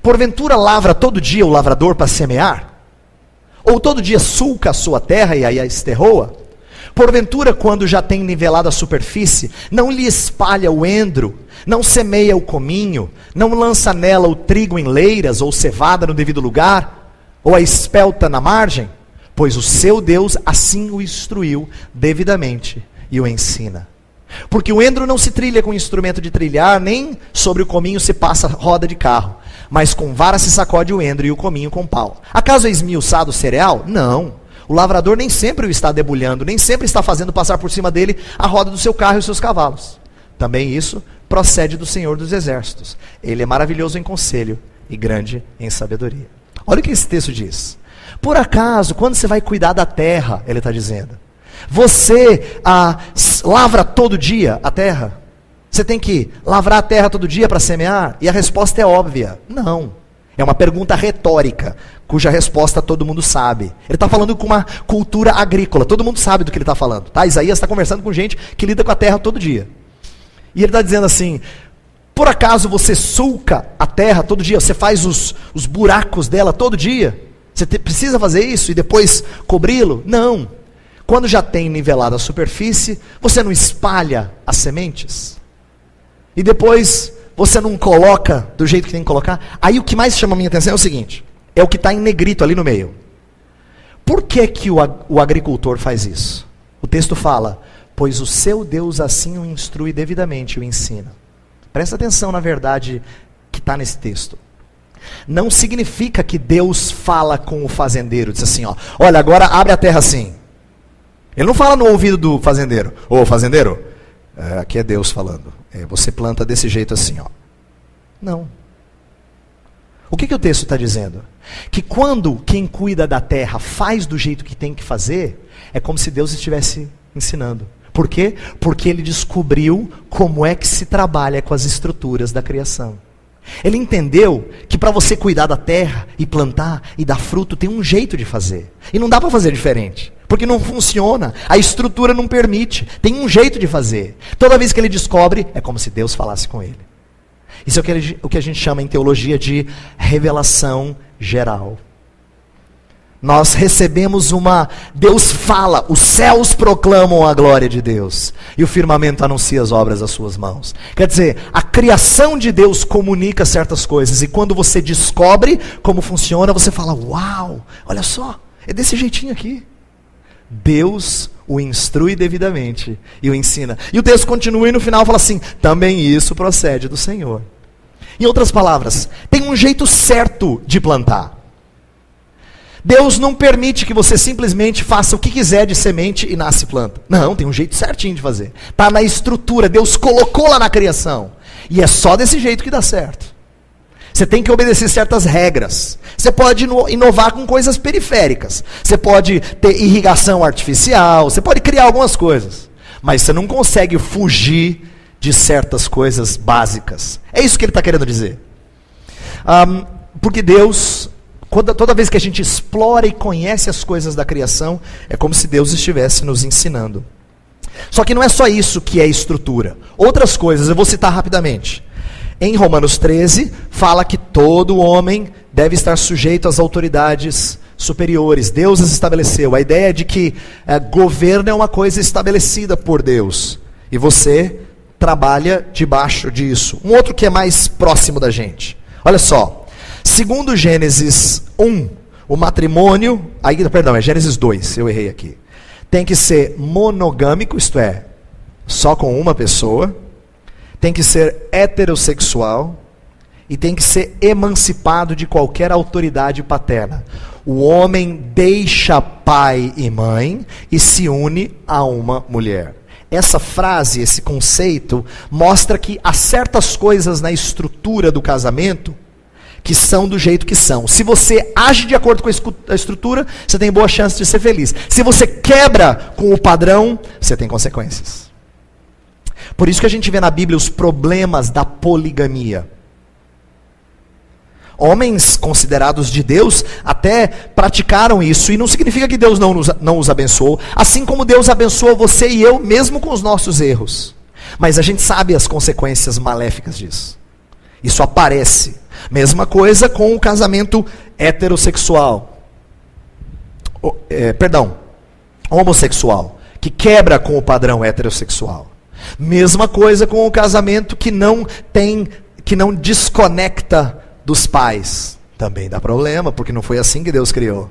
Porventura lavra todo dia o lavrador para semear? Ou todo dia sulca a sua terra e a esterroa? Porventura, quando já tem nivelado a superfície, não lhe espalha o endro, não semeia o cominho, não lança nela o trigo em leiras, ou cevada no devido lugar, ou a espelta na margem? Pois o seu Deus assim o instruiu devidamente e o ensina. Porque o endro não se trilha com instrumento de trilhar, nem sobre o cominho se passa roda de carro, mas com vara se sacode o endro e o cominho com pau. Acaso é esmiuçado o cereal? Não. O lavrador nem sempre o está debulhando, nem sempre está fazendo passar por cima dele a roda do seu carro e os seus cavalos. Também isso procede do Senhor dos Exércitos. Ele é maravilhoso em conselho e grande em sabedoria. Olha o que esse texto diz. Por acaso, quando você vai cuidar da terra, ele está dizendo, você lavra todo dia a terra? Você tem que lavrar a terra todo dia para semear? E a resposta é óbvia, não. É uma pergunta retórica, cuja resposta todo mundo sabe. Ele está falando com uma cultura agrícola, todo mundo sabe do que ele está falando. Tá? Isaías está conversando com gente que lida com a terra todo dia. E ele está dizendo assim, por acaso você sulca a terra todo dia? Você faz os buracos dela todo dia? Você precisa fazer isso e depois cobri-lo? Não. Quando já tem nivelado a superfície, você não espalha as sementes? E depois você não coloca do jeito que tem que colocar? Aí o que mais chama a minha atenção é o seguinte, é o que está em negrito ali no meio. Por que o agricultor faz isso? O texto fala, pois o seu Deus assim o instrui devidamente e o ensina. Presta atenção na verdade que está nesse texto. Não significa que Deus fala com o fazendeiro, diz assim, ó, olha, agora abre a terra assim. Ele não fala no ouvido do fazendeiro, ô fazendeiro, aqui é Deus falando. Você planta desse jeito assim, ó. Não. O que o texto está dizendo? Que quando quem cuida da terra faz do jeito que tem que fazer, é como se Deus estivesse ensinando. Por quê? Porque ele descobriu como é que se trabalha com as estruturas da criação. Ele entendeu que para você cuidar da terra e plantar e dar fruto, tem um jeito de fazer. E não dá para fazer diferente. Porque não funciona, a estrutura não permite, tem um jeito de fazer. Toda vez que ele descobre, é como se Deus falasse com ele. Isso é o que a gente chama em teologia de revelação geral. Nós recebemos Deus fala, os céus proclamam a glória de Deus, e o firmamento anuncia as obras das suas mãos. Quer dizer, a criação de Deus comunica certas coisas, e quando você descobre como funciona, você fala, uau, olha só, é desse jeitinho aqui. Deus o instrui devidamente e o ensina. E o texto continua e no final fala assim, também isso procede do Senhor. Em outras palavras, tem um jeito certo de plantar. Deus não permite que você simplesmente faça o que quiser de semente e nasce planta. Não, tem um jeito certinho de fazer. Está na estrutura, Deus colocou lá na criação. E é só desse jeito que dá certo. Você tem que obedecer certas regras. Você pode inovar com coisas periféricas. Você pode ter irrigação artificial, você pode criar algumas coisas. Mas você não consegue fugir de certas coisas básicas. É isso que ele está querendo dizer. Porque Deus... Toda vez que a gente explora e conhece as coisas da criação, é como se Deus estivesse nos ensinando. Só que não é só isso que é estrutura. Outras coisas, eu vou citar rapidamente. Em Romanos 13, fala que todo homem deve estar sujeito às autoridades superiores. Deus as estabeleceu. A ideia é de que governo é uma coisa estabelecida por Deus. E você trabalha debaixo disso. Um outro que é mais próximo da gente. Olha só. Segundo Gênesis 1, o matrimônio, é Gênesis 2, eu errei aqui. Tem que ser monogâmico, isto é, só com uma pessoa. Tem que ser heterossexual. E tem que ser emancipado de qualquer autoridade paterna. O homem deixa pai e mãe e se une a uma mulher. Essa frase, esse conceito, mostra que há certas coisas na estrutura do casamento que são do jeito que são. Se você age de acordo com a estrutura, você tem boa chance de ser feliz. Se você quebra com o padrão, você tem consequências. Por isso que a gente vê na Bíblia os problemas da poligamia. Homens considerados de Deus até praticaram isso, e não significa que Deus não os abençoou, assim como Deus abençoa você e eu, mesmo com os nossos erros. Mas a gente sabe as consequências maléficas disso. Isso aparece. Mesma coisa com o casamento heterossexual. Homossexual, que quebra com o padrão heterossexual. Mesma coisa com o casamento que não desconecta dos pais. Também dá problema, porque não foi assim que Deus criou.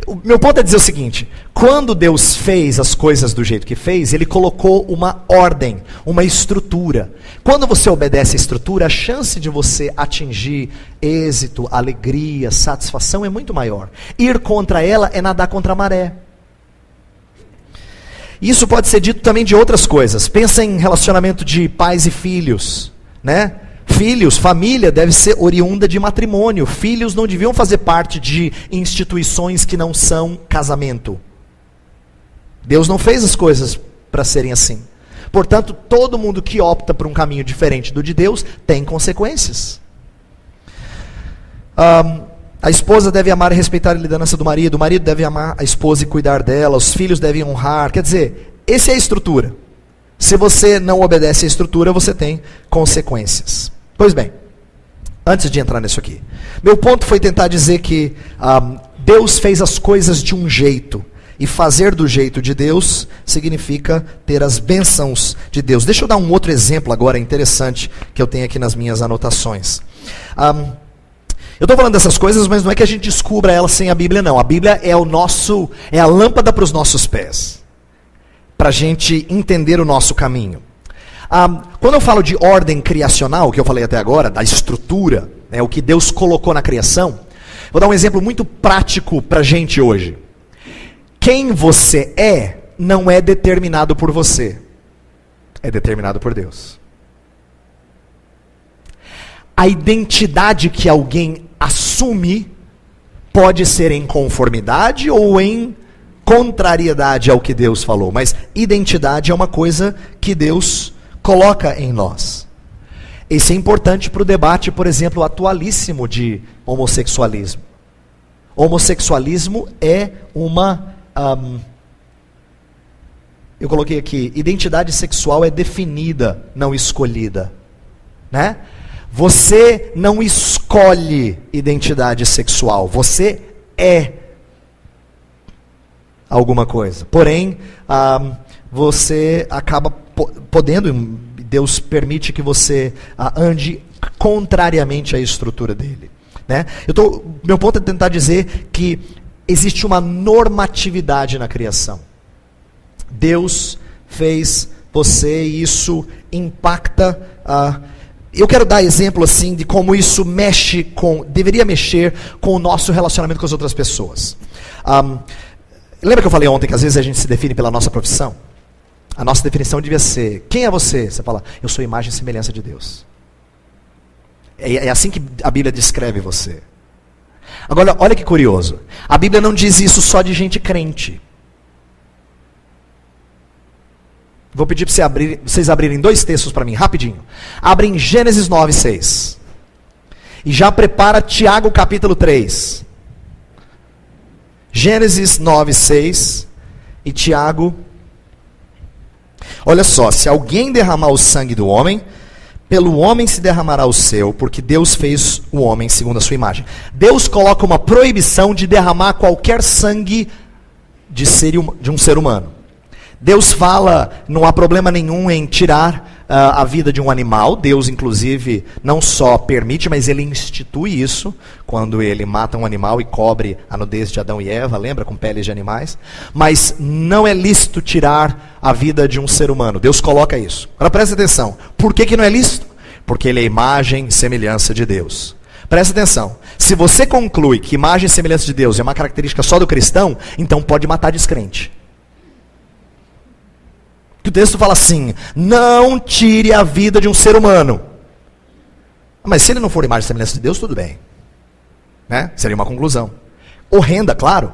O meu ponto é dizer o seguinte: quando Deus fez as coisas do jeito que fez, Ele colocou uma ordem, uma estrutura. Quando você obedece a estrutura, a chance de você atingir êxito, alegria, satisfação é muito maior. Ir contra ela é nadar contra a maré. Isso pode ser dito também de outras coisas. Pensa em relacionamento de pais e filhos, né? Filhos, família deve ser oriunda de matrimônio. Filhos não deviam fazer parte de instituições que não são casamento. Deus não fez as coisas para serem assim. Portanto, todo mundo que opta por um caminho diferente do de Deus tem consequências. A esposa deve amar e respeitar a liderança do marido. O marido deve amar a esposa e cuidar dela. Os filhos devem honrar. Quer dizer, essa é a estrutura. Se você não obedece à estrutura, você tem consequências. Pois bem, antes de entrar nisso aqui, meu ponto foi tentar dizer que Deus fez as coisas de um jeito, e fazer do jeito de Deus significa ter as bênçãos de Deus. Deixa eu dar um outro exemplo agora interessante que eu tenho aqui nas minhas anotações. Eu estou falando dessas coisas, mas não é que a gente descubra elas sem a Bíblia, não. A Bíblia é a lâmpada para os nossos pés, para a gente entender o nosso caminho. Quando eu falo de ordem criacional, que eu falei até agora, da estrutura, né, o que Deus colocou na criação, vou dar um exemplo muito prático para a gente hoje. Quem você é, não é determinado por você, é determinado por Deus. A identidade que alguém assume pode ser em conformidade ou em contrariedade ao que Deus falou, mas identidade é uma coisa que Deus coloca em nós. Isso é importante para o debate, por exemplo, atualíssimo de homossexualismo. Homossexualismo é uma... eu coloquei aqui, identidade sexual é definida, não escolhida. Né? Você não escolhe identidade sexual, você é alguma coisa. Porém, você acaba podendo, Deus permite que você ande contrariamente à estrutura dele. Né? Meu ponto é tentar dizer que existe uma normatividade na criação. Deus fez você e isso impacta. Eu quero dar exemplo assim de como isso deveria mexer com o nosso relacionamento com as outras pessoas. Lembra que eu falei ontem que às vezes a gente se define pela nossa profissão? A nossa definição devia ser: quem é você? Você fala: eu sou imagem e semelhança de Deus. É assim que a Bíblia descreve você. Agora, olha que curioso. A Bíblia não diz isso só de gente crente. Vou pedir para vocês abrirem 2 textos para mim, rapidinho. Abrem Gênesis 9:6. E já prepara Tiago capítulo 3. Gênesis 9:6 e Tiago. Olha só: se alguém derramar o sangue do homem, pelo homem se derramará o seu, porque Deus fez o homem segundo a sua imagem. Deus coloca uma proibição de derramar qualquer sangue de um ser humano. Deus fala, não há problema nenhum em tirar a vida de um animal. Deus, inclusive, não só permite, mas ele institui isso, quando ele mata um animal e cobre a nudez de Adão e Eva, lembra, com peles de animais. Mas não é lícito tirar a vida de um ser humano. Deus coloca isso. Agora presta atenção. Por que não é lícito? Porque ele é imagem e semelhança de Deus. Presta atenção. Se você conclui que imagem e semelhança de Deus é uma característica só do cristão, então pode matar descrente. O texto fala assim: não tire a vida de um ser humano. Mas se ele não for imagem e semelhança de Deus, tudo bem. Né? Seria uma conclusão. Horrenda, claro.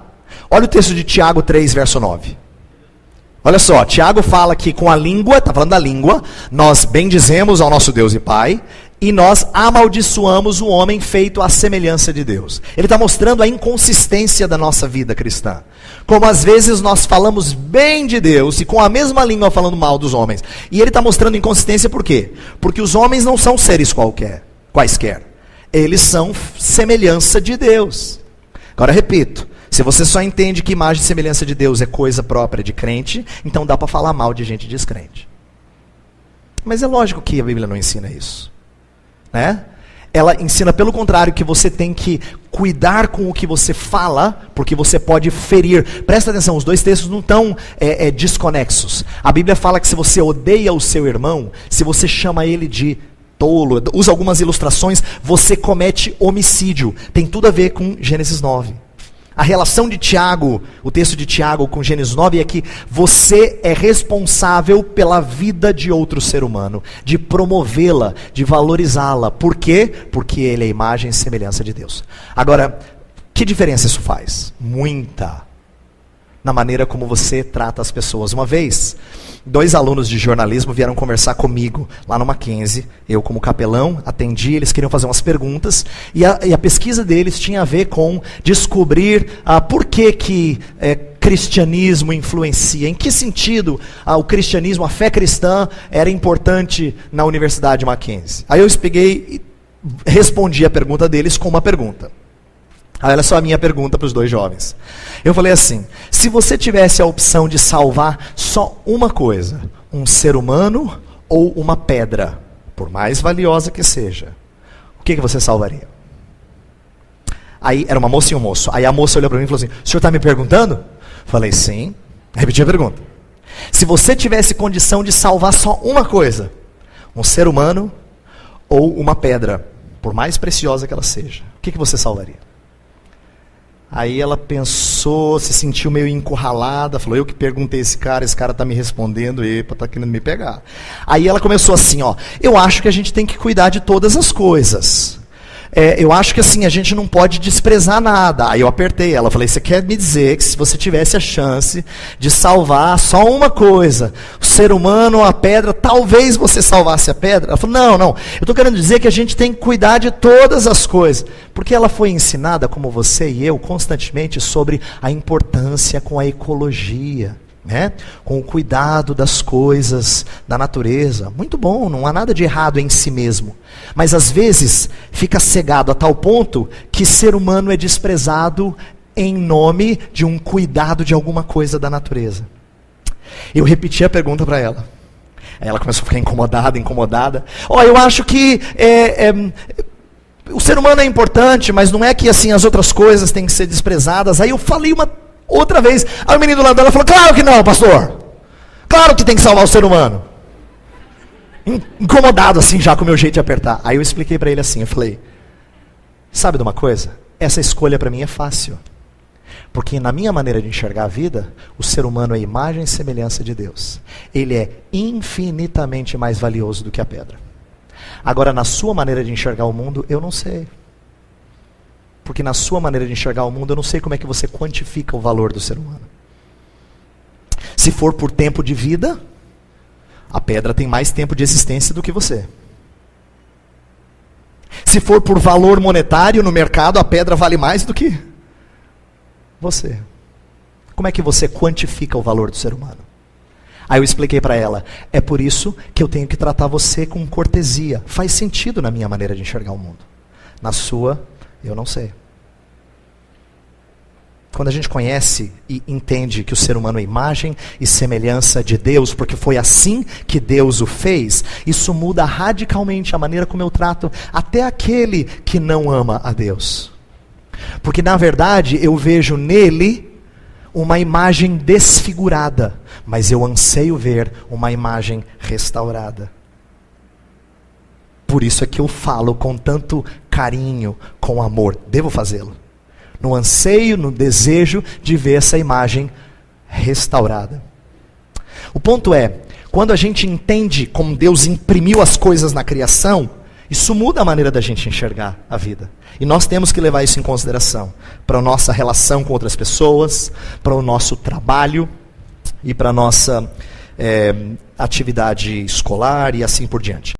Olha o texto de Tiago 3, verso 9. Olha só, Tiago fala que com a língua, está falando da língua, nós bendizemos ao nosso Deus e Pai, e nós amaldiçoamos o homem feito à semelhança de Deus. Ele está mostrando a inconsistência da nossa vida cristã. Como às vezes nós falamos bem de Deus e com a mesma língua falando mal dos homens. E ele está mostrando inconsistência por quê? Porque os homens não são seres quaisquer. Eles são semelhança de Deus. Agora repito, se você só entende que imagem e semelhança de Deus é coisa própria de crente, então dá para falar mal de gente descrente. Mas é lógico que a Bíblia não ensina isso. Né? Ela ensina pelo contrário, que você tem que cuidar com o que você fala, porque você pode ferir. Presta atenção, os 2 textos não estão desconexos. A Bíblia fala que se você odeia o seu irmão, se você chama ele de tolo, usa algumas ilustrações, você comete homicídio. Tem tudo a ver com Gênesis 9. A relação de Tiago, o texto de Tiago com Gênesis 9 é que você é responsável pela vida de outro ser humano, de promovê-la, de valorizá-la. Por quê? Porque ele é a imagem e semelhança de Deus. Agora, que diferença isso faz? Muita. Na maneira como você trata as pessoas. Uma vez, 2 alunos de jornalismo vieram conversar comigo lá no Mackenzie. Eu, como capelão, atendi, eles queriam fazer umas perguntas. E a pesquisa deles tinha a ver com descobrir por que cristianismo influencia. Em que sentido o cristianismo, a fé cristã, era importante na Universidade Mackenzie. Aí eu peguei e respondi a pergunta deles com uma pergunta. Olha só a minha pergunta para os 2 jovens. Eu falei assim: se você tivesse a opção de salvar só uma coisa, um ser humano ou uma pedra, por mais valiosa que seja, o que você salvaria? Aí era uma moça e um moço. Aí a moça olhou para mim e falou assim: o senhor está me perguntando? Falei: sim. Repeti a pergunta. Se você tivesse condição de salvar só uma coisa, um ser humano ou uma pedra, por mais preciosa que ela seja, o que você salvaria? Aí ela pensou, se sentiu meio encurralada, falou: eu que perguntei esse cara está me respondendo, epa, está querendo me pegar. Aí ela começou assim, eu acho que a gente tem que cuidar de todas as coisas. Eu acho que assim, a gente não pode desprezar nada. Aí eu apertei ela, falei: você quer me dizer que se você tivesse a chance de salvar só uma coisa, o ser humano ou a pedra, talvez você salvasse a pedra? Ela falou: não, eu estou querendo dizer que a gente tem que cuidar de todas as coisas. Porque ela foi ensinada, como você e eu, constantemente sobre a importância com a ecologia. Né? Com o cuidado das coisas, da natureza. Muito bom, não há nada de errado em si mesmo. Mas às vezes fica cegado a tal ponto que ser humano é desprezado em nome de um cuidado de alguma coisa da natureza. Eu repeti a pergunta para ela. Aí ela começou a ficar incomodada. Eu acho que o ser humano é importante, mas não é que assim as outras coisas têm que ser desprezadas. Aí eu falei uma outra vez. Aí o menino do lado dela falou: claro que não, pastor. Claro que tem que salvar o ser humano. Incomodado assim já com o meu jeito de apertar. Aí eu expliquei para ele assim, eu falei: sabe de uma coisa? Essa escolha para mim é fácil. Porque na minha maneira de enxergar a vida, o ser humano é imagem e semelhança de Deus. Ele é infinitamente mais valioso do que a pedra. Agora, na sua maneira de enxergar o mundo, eu não sei. Porque na sua maneira de enxergar o mundo, eu não sei como é que você quantifica o valor do ser humano. Se for por tempo de vida, a pedra tem mais tempo de existência do que você. Se for por valor monetário no mercado, a pedra vale mais do que você. Como é que você quantifica o valor do ser humano? Aí eu expliquei para ela: é por isso que eu tenho que tratar você com cortesia. Faz sentido na minha maneira de enxergar o mundo. Na sua, eu não sei. Quando a gente conhece e entende que o ser humano é imagem e semelhança de Deus, porque foi assim que Deus o fez, isso muda radicalmente a maneira como eu trato até aquele que não ama a Deus. Porque na verdade eu vejo nele uma imagem desfigurada, mas eu anseio ver uma imagem restaurada. Por isso é que eu falo com tanto carinho, com amor. Devo fazê-lo. No anseio, no desejo de ver essa imagem restaurada. O ponto é, quando a gente entende como Deus imprimiu as coisas na criação, isso muda a maneira da gente enxergar a vida. E nós temos que levar isso em consideração para a nossa relação com outras pessoas, para o nosso trabalho e para a nossa atividade escolar e assim por diante.